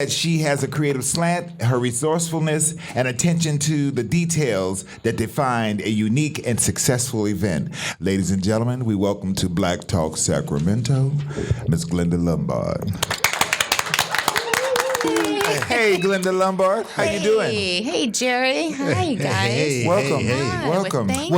that she has a creative slant, her resourcefulness, and attention to the details that define a unique and successful event. Ladies and gentlemen, we welcome to Black Talk Sacramento, Ms. Glenda Lombard. Hey, Glenda Lombard, how you doing? Hey, Gerry. Hi, you guys. Welcome. Hi. Welcome. Thank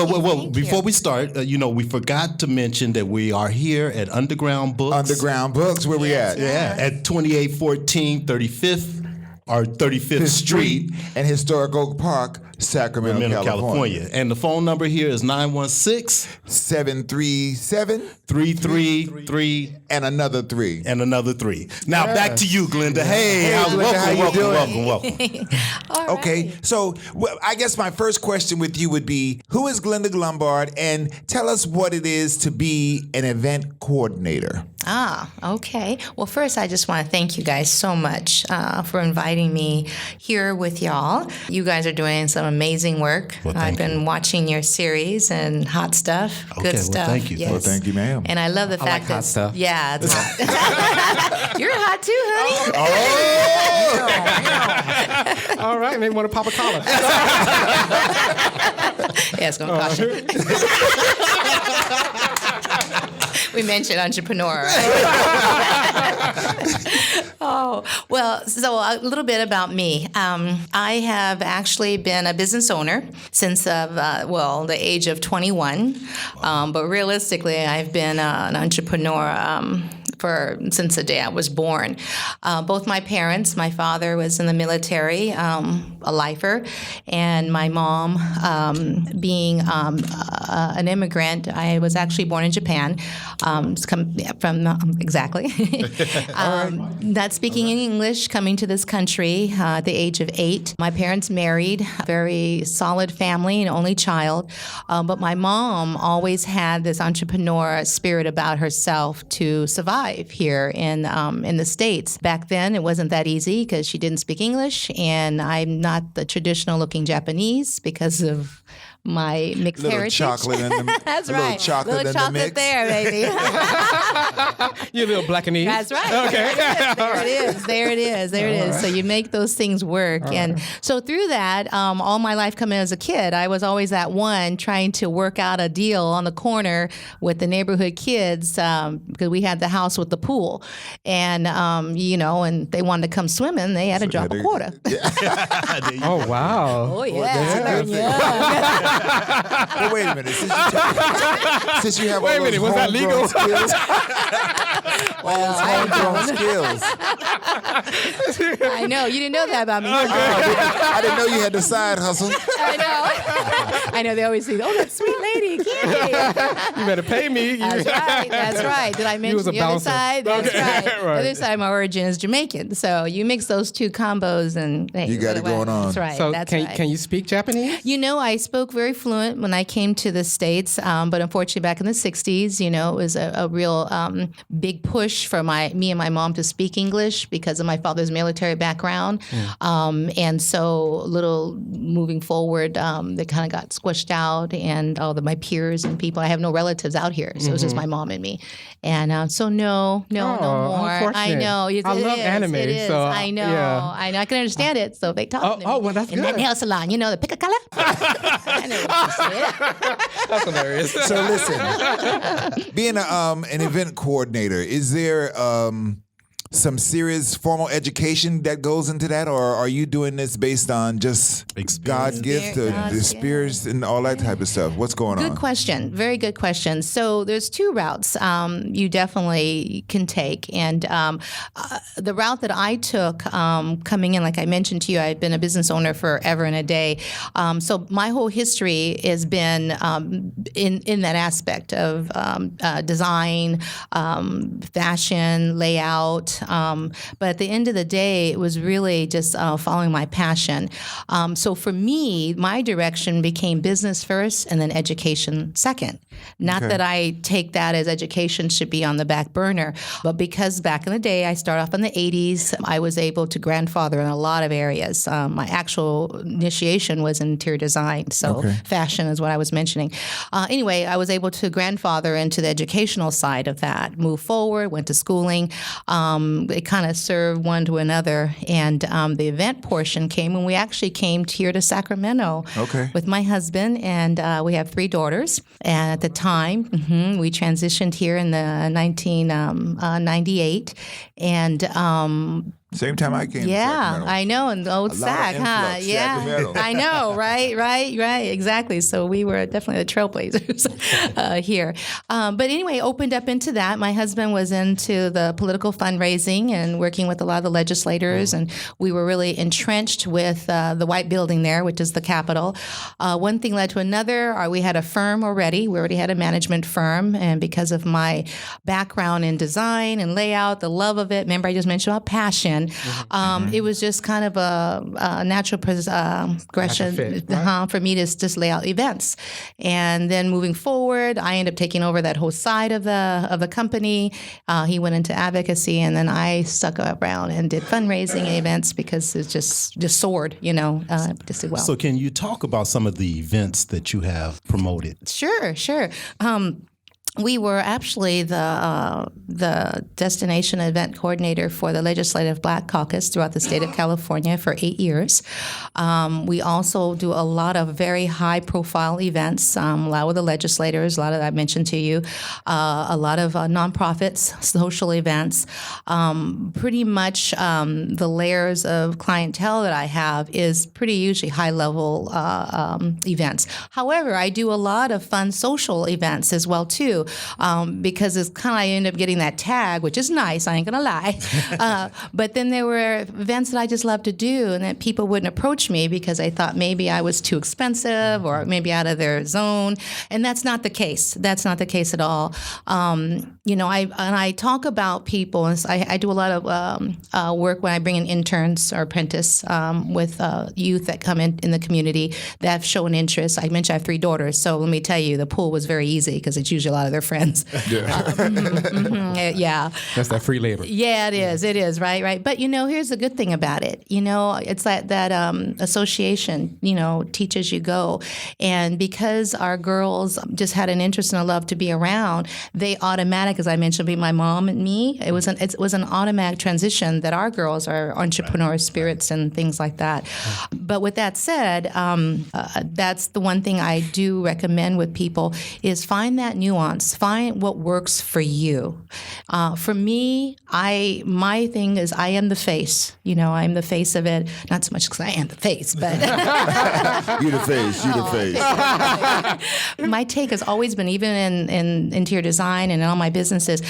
Before you. we start, we forgot to mention that we are here at Underground Books. Underground Books, where we at? Yeah, at 2814 35th or 35th Street. And Historic Oak Park, Sacramento, California. And the phone number here is 916 737 333 and another 3. and another 3. Now back to you, Glenda. Hey, Glenda, how you doing? welcome. All right. Okay, so I guess my first question with you would be, who is Glenda Lombard, and tell us what it is to be an event coordinator. Okay. Well, first, I just want to thank you guys so much for inviting me here with y'all. You guys are doing some amazing work. Well, I've thank been watching your series and hot stuff, good well, stuff. thank you. Yes. Well, thank you, ma'am. And I love the fact like that hot stuff. Yeah, it's hot. You're hot too, honey. All right, maybe want to pop a collar. Yeah, it's going to cost you. We mentioned entrepreneur, right? Oh, well, so a little bit about me. I have actually been a business owner since the age of 21. But realistically, I've been an entrepreneur since the day I was born. Both my parents, my father was in the military, a lifer, and my mom, being an immigrant, I was actually born in Japan. Exactly. Not speaking in English, coming to this country at the age of 8. My parents married, very solid family, an only child. But my mom always had this entrepreneur spirit about herself to survive here in the States. Back then, it wasn't that easy because she didn't speak English, and I'm not the traditional-looking Japanese because of my mixed heritage. Chocolate in the That's little right. chocolate little in chocolate the mix. there, baby. You're a little Blackanese. That's right. Okay. There it is. So you make those things work. And so through that, all my life coming as a kid, I was always that one trying to work out a deal on the corner with the neighborhood kids because we had the house with the pool. And, and they wanted to come swimming, they had to drop a quarter. Oh, wow. Oh, yeah. Well, wait a minute. Since you have Wait a all those minute, was that legal? skills, all those homegrown skills. I know. You didn't know that about me. I didn't know you had the side hustle. I know. They always say, "Oh, that sweet lady, Candy." You better pay me. That's right. Did I was mention a the other bouncer. side? That's Okay. right. Right. The other side of my origin is Jamaican. So you mix those two combos and hey, You got it what a going way. on. That's right. So That's can right. you speak Japanese? I spoke very fluent when I came to the States, but unfortunately back in the 60s, it was a real big push for me and my mom to speak English because of my father's military background. And so moving forward, they kind of got squished out, and all my peers and people, I have no relatives out here, so it was just my mom and me. And so no more. I know. I love anime, It is. so, I know. yeah. I know. I can understand it, so they talk to me. Oh, well, that's in good. that nail salon, the pick a color. I know what you said. That's hilarious. So listen, being an event coordinator, is there some serious formal education that goes into that, or are you doing this based on just God's gift, the experience, and all that type of stuff? What's going on? Good question. Very good question. So there's two routes you definitely can take. And the route that I took coming in, like I mentioned to you, I've been a business owner forever and a day. So my whole history has been in that aspect of design, fashion, layout. But at the end of the day, it was really just following my passion. So for me, my direction became business first and then education second. Not that I take that as education should be on the back burner, but because back in the day, I started off in the 80s, I was able to grandfather in a lot of areas. My actual initiation was in interior design, so fashion is what I was mentioning. Anyway, I was able to grandfather into the educational side of that, move forward, went to schooling, it kind of served one to another. And the event portion came when we actually came here to Sacramento with my husband, and we have 3 daughters. And at the time, we transitioned here in the 1998, and same time I came. yeah, to Sacramento. I know, in the old Sac, huh? Yeah, Sacramento. I know, right, exactly. So we were definitely the trailblazers here. But anyway, opened up into that. My husband was into the political fundraising and working with a lot of the legislators, and we were really entrenched with the White Building there, which is the Capitol. One thing led to another. We had a firm already. We already had a management firm, and because of my background in design and layout, the love of it, remember I just mentioned about passion, it was just kind of a natural progression for me to just lay out events. And then moving forward, I ended up taking over that whole side of the company. He went into advocacy, and then I stuck around and did fundraising events because it just soared, just did well. So can you talk about some of the events that you have promoted? Sure. We were actually the destination event coordinator for the Legislative Black Caucus throughout the state of California for 8 years. We also do a lot of very high-profile events, a lot with the legislators, a lot of that I mentioned to you, a lot of nonprofits, social events. Pretty much the layers of clientele that I have is pretty usually high-level events. However, I do a lot of fun social events as well, too. Because it's kind of I end up getting that tag, which is nice, I ain't gonna lie. But then there were events that I just love to do, and that people wouldn't approach me because I thought maybe I was too expensive or maybe out of their zone, and that's not the case. That's not the case at all. I talk about people, and I do a lot of work when I bring in interns or apprentice with youth that come in the community that have shown interest. I mentioned I have 3 daughters, so let me tell you, the pool was very easy because it's usually a lot of their friends. Yeah. That's that free labor. Yeah, it is, right. But, here's the good thing about it. It's that association, teach as you go. And because our girls just had an interest and a love to be around, they automatic, as I mentioned, be my mom and me. It was an automatic transition that our girls are entrepreneur spirits and things like that. But with that said, that's the one thing I do recommend with people is find that nuance. Find what works for you. For me, my thing is I am the face. I'm the face of it. Not so much because I am the face, but You the face. my take has always been, even in interior design and in all my businesses,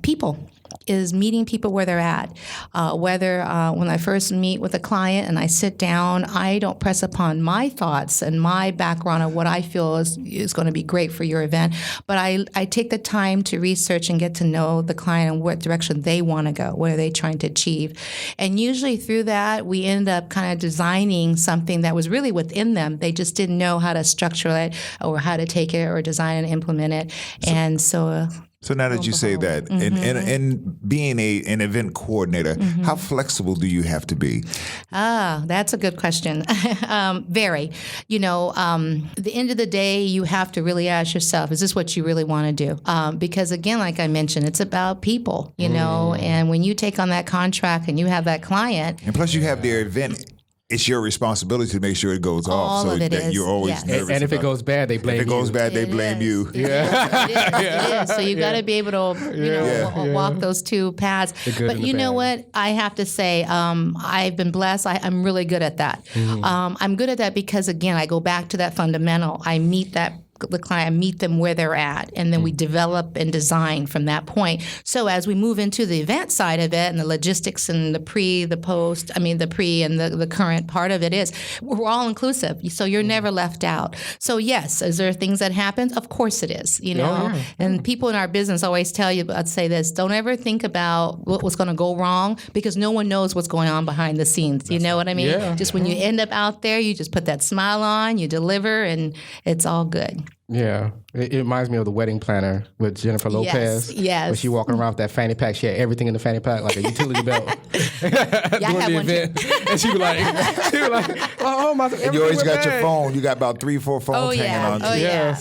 people. Is meeting people where they're at. Whether when I first meet with a client and I sit down, I don't press upon my thoughts and my background of what I feel is going to be great for your event, but I take the time to research and get to know the client and what direction they want to go, what are they trying to achieve. And usually through that, we end up kind of designing something that was really within them. They just didn't know how to structure it or how to take it or design and implement it. And so... So now that you say that, and being an event coordinator, how flexible do you have to be? That's a good question. Very. The end of the day, you have to really ask yourself, is this what you really want to do? Because again, like I mentioned, it's about people, and when you take on that contract and you have that client. And plus you have their event. It's your responsibility to make sure it goes off. All so of it that is. You're always nervous. And if it goes bad, they blame you. If it goes bad, they blame you. Yeah. It is. So you got to be able to, walk those 2 paths. But you know what? I have to say, I've been blessed. I'm really good at that. I'm good at that because, again, I go back to that fundamental. I meet the client, meet them where they're at, and then we develop and design from that point. So as we move into the event side of it and the logistics and the pre, the post, the pre and the current part of it is we're all inclusive. So you're never left out. So yes, is there things that happen? Of course it is, And people in our business always tell you, I'd say this, don't ever think about what was going to go wrong because no one knows what's going on behind the scenes. You know what I mean? Yeah. Just when you end up out there, you just put that smile on, you deliver, and it's all good. Yeah. It reminds me of the wedding planner with Jennifer Lopez. Yes. When she walking around with that fanny pack. She had everything in the fanny pack, like a utility belt. I During have the one event. And she was like, oh my. And you always got your phone. You got about 3, 4 phones hanging on to you.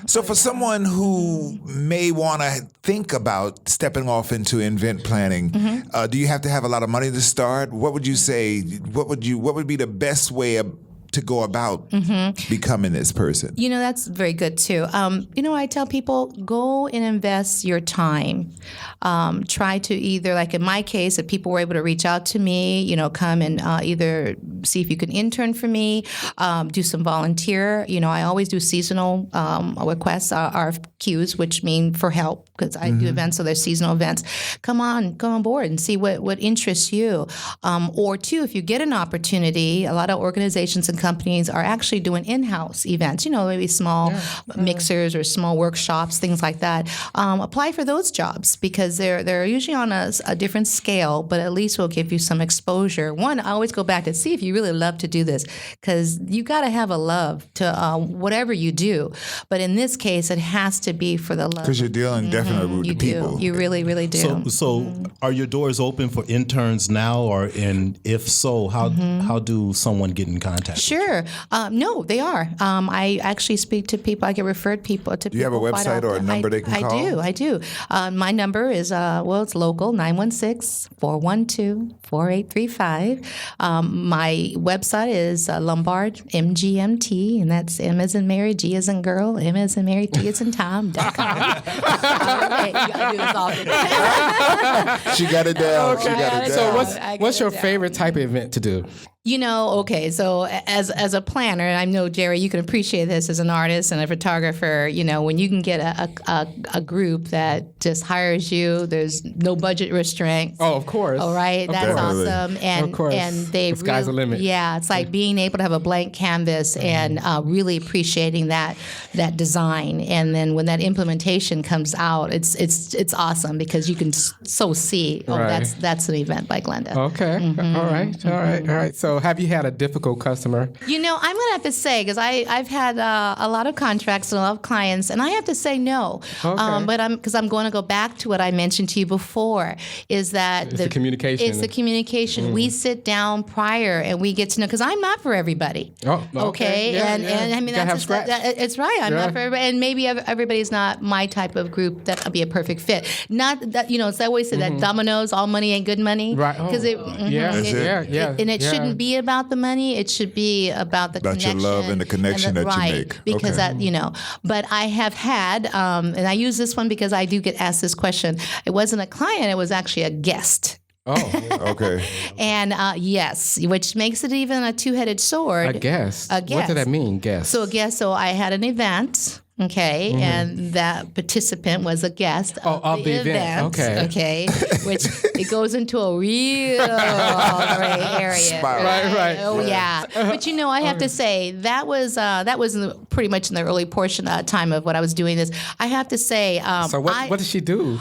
So for someone who may want to think about stepping off into event planning, do you have to have a lot of money to start? What would you say? What would be the best way to go about becoming this person? You know, that's very good too. I tell people, go and invest your time. Try to either, like in my case, if people were able to reach out to me, come and either see if you can intern for me, do some volunteer. I always do seasonal requests, RFQs, which mean for help, because I do events, so there's seasonal events. Come on board and see what interests you. Or two, if you get an opportunity, a lot of organizations and companies are actually doing in-house events, maybe small mixers or small workshops, things like that. Apply for those jobs because they're usually on a different scale, but at least will give you some exposure. One, I always go back to see if you really love to do this, because you got to have a love to whatever you do. But in this case, it has to be for the love. Because you're dealing definitely with you people. You really, really do. So are your doors open for interns now, and if so, how do someone get in contact? Sure. No, they are. I actually speak to people. I get referred people to people. Do you have a website or a number they can call? I do. My number is, it's local, 916-412-4835. My website is Lombard, MGMT, and that's M as in Mary, G as in girl, M as in Mary, T as in Tom.com. You got to do this often. She got it down. Okay. She got it down. So what's your favorite type of event to do? So as a planner, and I know, Gerry, you can appreciate this as an artist and a photographer, when you can get a group that just hires you, there's no budget restraints. Oh, of course. All right, that's awesome. And of course. And they the sky's the limit. Yeah, it's like being able to have a blank canvas and really appreciating that design. And then when that implementation comes out, it's awesome because you can so see, that's an event by Glenda. Okay. All right. So have you had a difficult customer? I'm going to have to say, because I've had a lot of contracts and a lot of clients, and I have to say no. Okay. But I'm going to go back to what I mentioned to you before, is that the communication. It's the communication. We sit down prior and we get to know, because I'm not for everybody. Oh, okay. And I mean, it's right. I'm not for everybody. And maybe everybody's not my type of group that would be a perfect fit. Not that, it's always said that dominoes, all money ain't good money. Right. Because and it shouldn't be about the money. It should be about the connection. About your love and the connection that you make. Because but I have had, and I use this one because I do get asked this question. It wasn't a client, it was actually a guest. Oh, okay. And yes, which makes it even a two-headed sword. A guest. A guest. What does that mean, guest? So I had an event. Okay, and that participant was a guest of the event. Okay, which it goes into a real gray area. Right. Oh yeah, but I have to say that was pretty much in the early portion time of what I was doing this. I have to say. So what did she do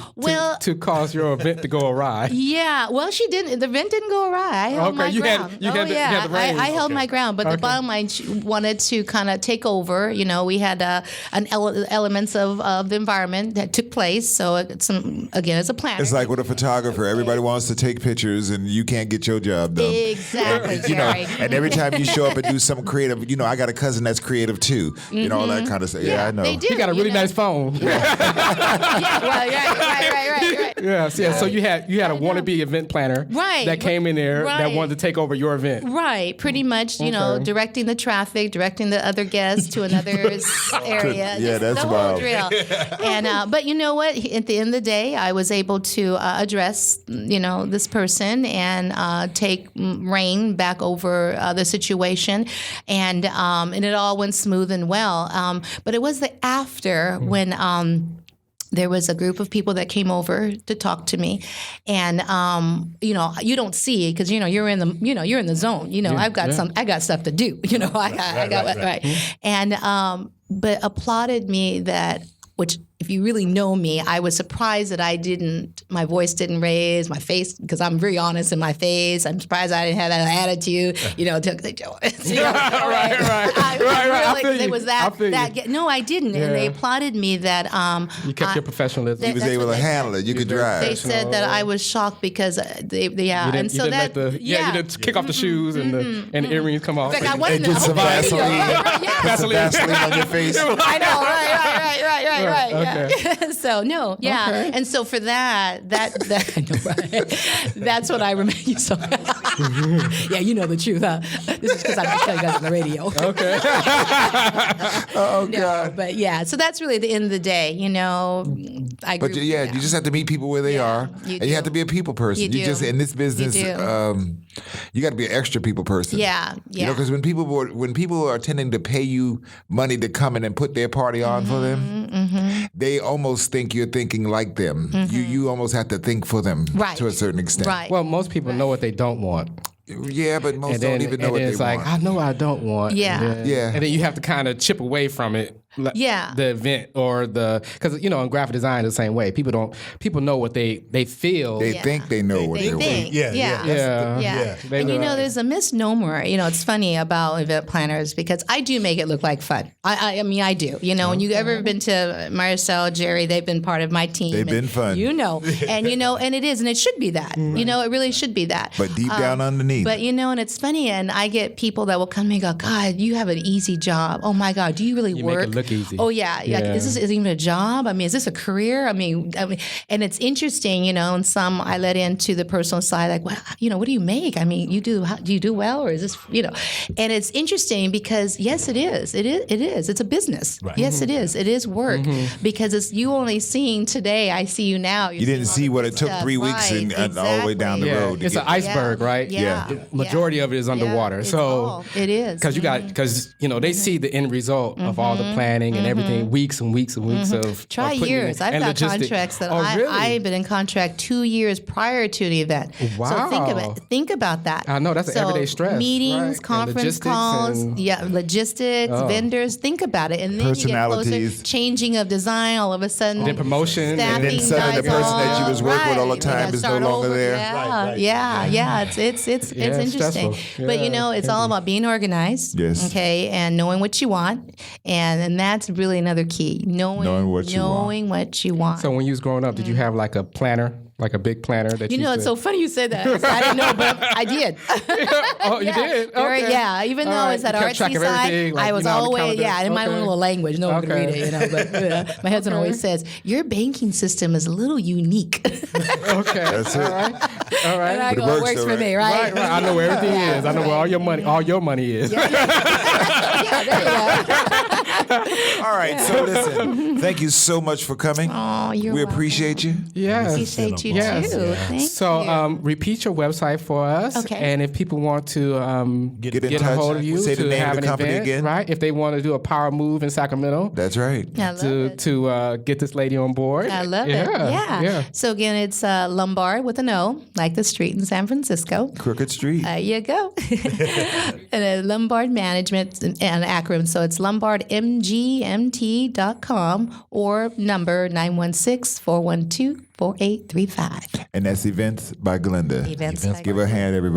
to cause your event to go awry? Yeah, well, she didn't. The event didn't go awry. I held my ground. You had the reins. I held my ground, but the bottom line, she wanted to kind of take over. We had elements of the environment that took place. So it's as a planner. It's like with a photographer, everybody wants to take pictures and you can't get your job done. Exactly, Gerry. And every time you show up and do something creative, I got a cousin that's creative too. All that kind of stuff. Yeah, I know. They do. He got a really nice phone. Right. Yeah. So you had a wannabe event planner that came in there that wanted to take over your event. Right. Pretty much, directing the traffic, directing the other guests to another area. Yeah, that's the wild. Whole drill. And but you know what? At the end of the day, I was able to address this person and take reign back over the situation, and it all went smooth and well. But it was the after when. There was a group of people that came over to talk to me, and you don't see it because you're in the zone. I got stuff to do. I got right. And but applauded me that, which if you really know me, I was surprised that my voice didn't raise, my face, because I'm very honest in my face. I'm surprised I didn't have that attitude, Right. It was no, I didn't. And they applauded me that you kept your professionalism. He was able to handle it. You could drive. They said that I was shocked because you didn't kick off the shoes and the earrings come off. In fact, I wanted Get some Vaseline. Put some Vaseline on your face. I know, right. Okay. Yeah. So no, yeah, Okay. and so for that I know, right? That's what I remember. You so yeah, you know the truth, huh? This is because I'm just telling you guys on the radio. Okay. Oh No, God. but yeah, so that's really the end of the day. You You just have to meet people where they are, you and you have to be a people person. You You just do. in this business, You you got to be an extra people person. Yeah. You know, because when people are tending to pay you money to come in and put their party on for them, they almost think you're thinking like them. You almost have to think for them to a certain extent. Right. Well, most people know what they don't want. Yeah, but most don't even know what they it's like, want. I know what I don't want. Yeah. And then you have to kind of chip away from it. Yeah. The event or because in graphic design the same way. People know what they feel. They think they know what they want. Yeah. And there's a misnomer. It's funny about event planners because I do make it look like fun. I mean, I do. When you ever been to Marichal, Gerry, they've been part of my team. They've been fun. And it is, and it should be that. It really should be that. But deep down underneath. But and it's funny, and I get people that will come to me and go, God, you have an easy job. Oh my God, do you really You work? make it look easy. Oh yeah. Like, is this even a job? I mean, is this a career? I mean, and it's interesting, and some I let into the personal side, like, well, what do you make? I mean, do you do well, or is this, and it's interesting because yes, it is. It is. It's a business. Right. Yes, it is. It is work because it's you only seeing today. I see you now. You didn't see what it took 3 weeks and all the way down the road. to It's an get iceberg, right? Yeah. The majority of it is underwater. It's So all. It is. because they see the end result of all the planning and everything, weeks and weeks and weeks of Try putting years. in, I've and got logistic. contracts that really? I've been in contract 2 years prior to the event. Wow. So think about that. I know, that's an everyday stress, Meetings, right? And conference logistics calls, and- logistics, vendors. Think about it, and then you get closer. Personalities. Changing of design. All of a sudden, Then promotion. staffing And then suddenly the dies person that you off. was working with all the Right. time You gotta is no start longer over. there. Yeah. It's interesting. stressful. But Yeah, it's all about being organized. Yes. Okay, and knowing what you want, and that's really another key. Knowing what you want. what you want. So when you was growing up, did you have like a planner, like a big planner that It's so funny you said that. I didn't know, but I did. Oh, you did? Very, Okay. yeah. Even All though right. it's that You kept track artsy of side, everything, like, I was how to always, count it. in my own Okay. little language. No one could read it, But my husband always says, your banking system is a little unique. Okay. That's it. All right. And I But it go, it works works though, for me, Right. I know where everything is. I know where all your money is. Yeah, there you go. All right. So listen, thank you so much for coming. Oh, you're We welcome. appreciate you. Yes. Appreciate you Yes. too. Thank So you. repeat your website for us, Okay. and if people want to Get in get a touch. hold of you Say the to name of have the an company event, again. right? If they want to do a power move in Sacramento, That's right. I love it. to get this lady on board. I love it. Yeah. So again, it's Lombard with an O, like the street in San Francisco. Crooked Street. There you go. And Lombard Management and acronym. So it's lombardmgmt.com or number 916-412-4835. And that's Events by Glenda. Events by Give her a hand, everybody.